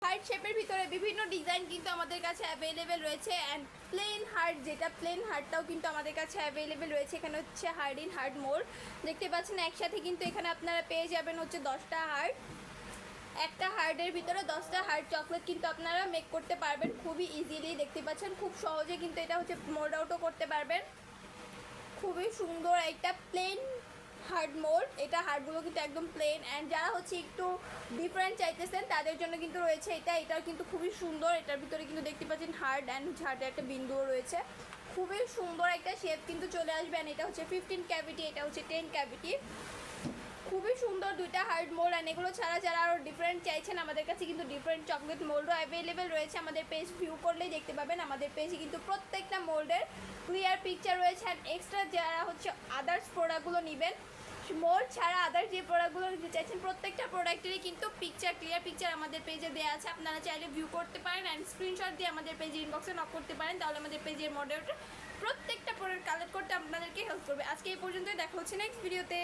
Heart শেপের ভিতরে বিভিন্ন ডিজাইন কিন্তু আমাদের কাছে অ্যাভেলেবেল রয়েছে। অ্যান্ড প্লেন হার্ট, যেটা প্লেন হার্টটাও কিন্তু আমাদের কাছে অ্যাভেলেবেল রয়েছে। এখানে হচ্ছে হার্ট ইন হার্ট মোল্ড দেখতে পাচ্ছেন। একসাথে কিন্তু এখানে আপনারা পেয়ে যাবেন হচ্ছে 10টা হার্ট। একটা হার্টের ভিতরে 10টা হার্ট চকলেট কিন্তু আপনারা মেক করতে পারবেন খুবই ইজিলি। দেখতে পাচ্ছেন খুব সহজে কিন্তু এটা হচ্ছে মোল্ড আউটও করতে পারবেন। খুবই সুন্দর একটা প্লেন হার্ড মোল্ড। এটা হার্টগুলো কিন্তু একদম প্লেন। অ্যান্ড যারা হচ্ছে একটু ডিফারেন্ট চাইতেছেন তাদের জন্য কিন্তু রয়েছে এটাও কিন্তু খুবই সুন্দর। এটার ভিতরে কিন্তু দেখতে পাচ্ছেন হার্ট অ্যান্ড হার্টের একটা বিন্দুও রয়েছে। খুবই সুন্দর একটা শেপ কিন্তু চলে আসবে। অ্যান্ড এটা হচ্ছে 15 ক্যাভিটি, এটা হচ্ছে 10 ক্যাভিটি। খুবই সুন্দর দুইটা হার্ড মোল্ড। অ্যান্ড এগুলো ছাড়া যারা আরও ডিফারেন্ট চাইছেন আমাদের কাছে কিন্তু ডিফারেন্ট চকলেট মোল্ডও অ্যাভেলেবেল রয়েছে। আমাদের পেজ ভিউ করলেই দেখতে পাবেন আমাদের পেজে কিন্তু প্রত্যেকটা মোল্ডের ক্লিয়ার পিকচার রয়েছে। অ্যান্ড এক্সট্রা যারা হচ্ছে আদার্স প্রোডাক্টগুলো নেবেন, মোল্ড ছাড়া আদার্স যে প্রোডাক্টগুলো নিতে চাইছেন প্রত্যেকটা প্রোডাক্টেরই কিন্তু ক্লিয়ার পিকচার আমাদের পেজে দেওয়া আছে। আপনারা চাইলে ভিউ করতে পারেন অ্যান্ড স্ক্রিনশট দিয়ে আমাদের পেজের ইনবক্সে নক করতে পারেন। তাহলে আমাদের পেজের মডেলটা প্রত্যেকটা প্রোডাক্ট কালেক্ট করতে আপনাদেরকে হেল্প করবে। আজকে এই পর্যন্তই, দেখা হচ্ছে নেক্সট ভিডিওতে।